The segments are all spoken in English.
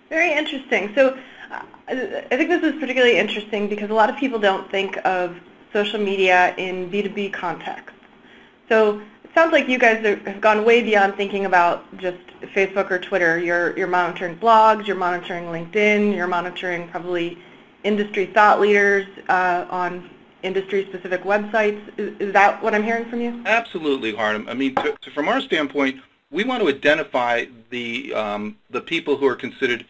Very interesting. So I think this is particularly interesting because a lot of people don't think of social media in B2B context. So it sounds like you guys have gone way beyond thinking about just Facebook or Twitter. You're monitoring blogs, you're monitoring LinkedIn, you're monitoring probably industry thought leaders on industry-specific websites. Is that what I'm hearing from you? Absolutely, Harnum. I mean, from our standpoint, we want to identify the people who are considered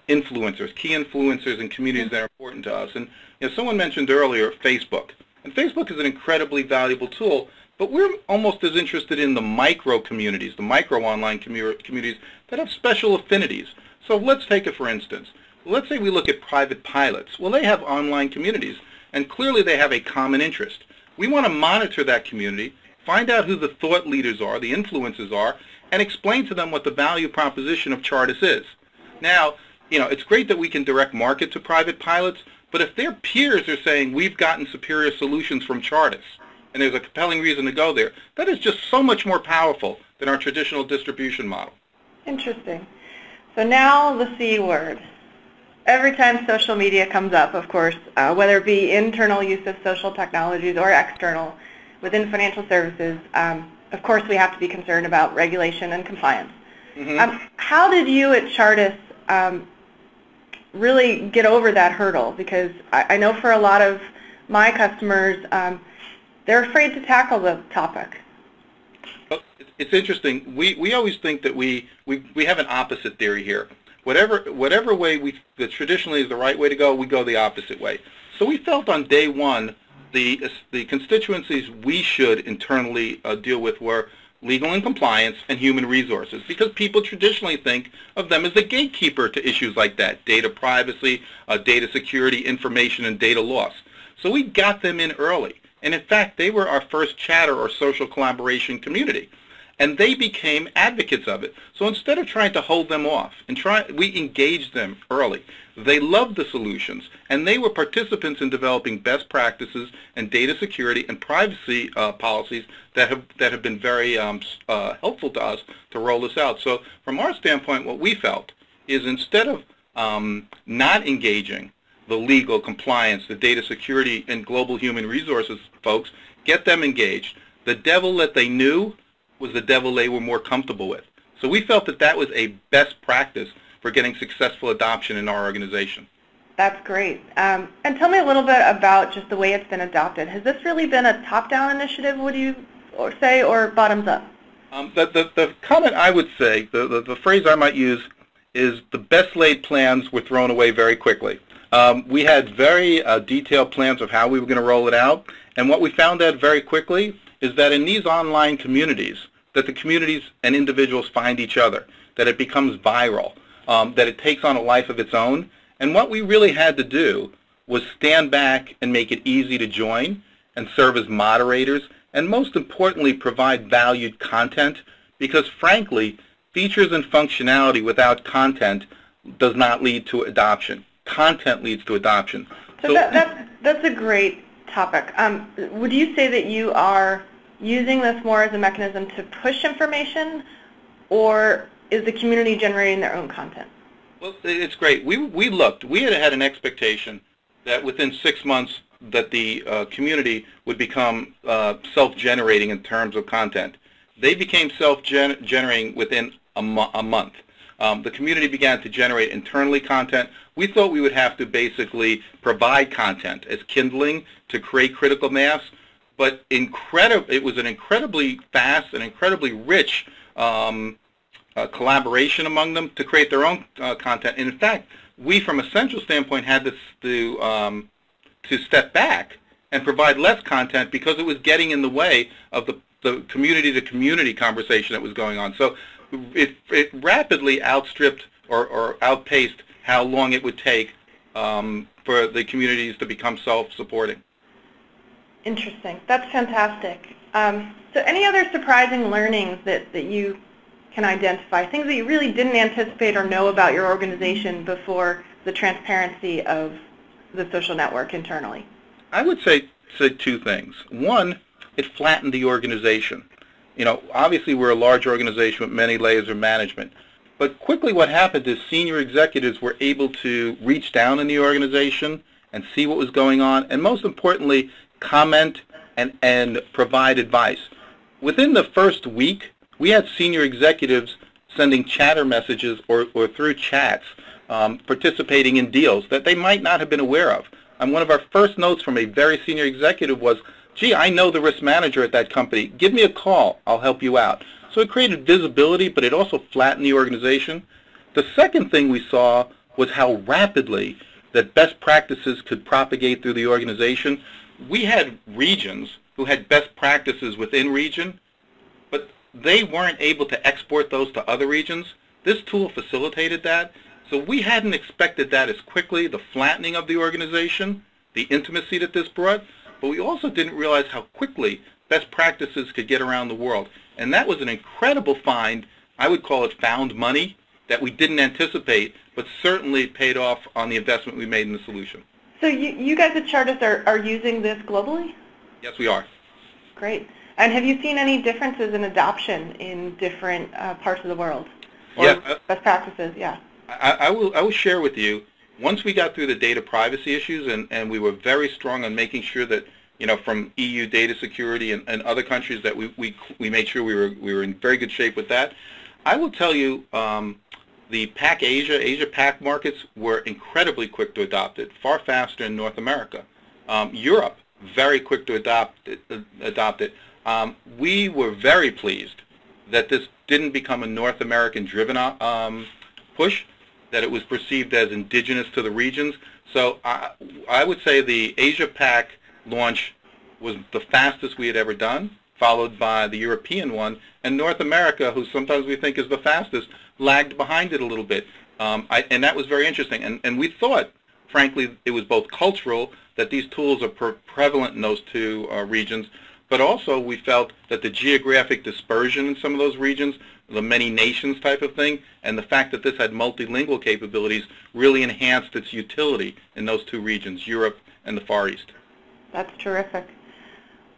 influencers, key influencers in communities that are important to us. And someone mentioned earlier Facebook. And Facebook is an incredibly valuable tool, but we're almost as interested in the micro communities, the micro online communities that have special affinities. So let's take it for instance. Let's say we look at private pilots. Well, they have online communities, and clearly they have a common interest. We want to monitor that community, find out who the thought leaders are, the influencers are, and explain to them what the value proposition of Chartis is. Now, it's great that we can direct market to private pilots, but if their peers are saying we've gotten superior solutions from Chartis, and there's a compelling reason to go there, that is just so much more powerful than our traditional distribution model. Interesting. So now the C word. Every time social media comes up, of course, whether it be internal use of social technologies or external within financial services, of course we have to be concerned about regulation and compliance. Mm-hmm. How did you at Chartis really get over that hurdle? Because I know for a lot of my customers, they're afraid to tackle the topic. Well, it's interesting. We always think that we have an opposite theory here. Whatever way that traditionally is the right way to go, we go the opposite way. So we felt on day one the constituencies we should internally deal with were legal and compliance and human resources, because people traditionally think of them as the gatekeeper to issues like that: data privacy, data security, information, and data loss. So we got them in early. And in fact, they were our first chatter or social collaboration community. And they became advocates of it. So instead of trying to hold them off, we engaged them early. They loved the solutions, and they were participants in developing best practices and data security and privacy policies that have been very helpful to us to roll this out. So from our standpoint, what we felt is instead of not engaging the legal compliance, the data security, and global human resources folks, get them engaged. The devil that they knew was the devil they were more comfortable with. So we felt that that was a best practice for getting successful adoption in our organization. That's great. And tell me a little bit about just the way it's been adopted. Has this really been a top-down initiative, would you say, or bottoms-up? The comment I would say, the phrase I might use, is the best laid plans were thrown away very quickly. We had very detailed plans of how we were going to roll it out, and what we found out very quickly is that in these online communities, that the communities and individuals find each other, that it becomes viral, that it takes on a life of its own. And what we really had to do was stand back and make it easy to join and serve as moderators, and most importantly, provide valued content, because frankly, features and functionality without content does not lead to adoption. Content leads to adoption. So that's a great topic. Would you say that you are using this more as a mechanism to push information, or is the community generating their own content? Well, it's great. We looked. We had an expectation that within 6 months that the community would become self-generating in terms of content. They became self-generating within a month. The community began to generate internally content. We thought we would have to basically provide content as kindling to create critical mass, but it was an incredibly fast and incredibly rich collaboration among them to create their own content. And in fact, we, from a central standpoint, had to step back and provide less content because it was getting in the way of the community-to-community conversation that was going on. So it rapidly outstripped or outpaced how long it would take for the communities to become self-supporting. Interesting. That's fantastic. So any other surprising learnings that you can identify, things that you really didn't anticipate or know about your organization before the transparency of the social network internally? I would say two things. One, it flattened the organization. Obviously we're a large organization with many layers of management, But quickly what happened is senior executives were able to reach down in the organization and see what was going on, and most importantly, comment and provide advice. Within the first week, we had senior executives sending chatter messages or through chats, participating in deals that they might not have been aware of. And one of our first notes from a very senior executive was, gee, I know the risk manager at that company. Give me a call. I'll help you out. So it created visibility, but it also flattened the organization. The second thing we saw was how rapidly that best practices could propagate through the organization. We had regions who had best practices within region, but they weren't able to export those to other regions. This tool facilitated that. So we hadn't expected that as quickly, the flattening of the organization, the intimacy that this brought, but we also didn't realize how quickly best practices could get around the world. And that was an incredible find. I would call it found money that we didn't anticipate, but certainly paid off on the investment we made in the solution. So you guys at Chartis are using this globally? Yes, we are. Great. And have you seen any differences in adoption in different parts of the world? Or Yeah, best practices, yeah. I will share with you, once we got through the data privacy issues and we were very strong on making sure that, you know, from EU data security and other countries that we made sure we were in very good shape with that. I will tell you, the Asia PAC markets were incredibly quick to adopt it, far faster in North America. Europe, very quick to adopt it. We were very pleased that this didn't become a North American driven push, that it was perceived as indigenous to the regions. So I would say the Asia PAC launch was the fastest we had ever done, followed by the European one, and North America, who sometimes we think is the fastest, lagged behind it a little bit. And that was very interesting. And we thought, frankly, it was both cultural, that these tools are prevalent in those two regions, but also we felt that the geographic dispersion in some of those regions, the many nations type of thing, and the fact that this had multilingual capabilities really enhanced its utility in those two regions, Europe and the Far East. That's terrific.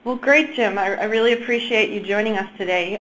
Well, great, Jim. I really appreciate you joining us today.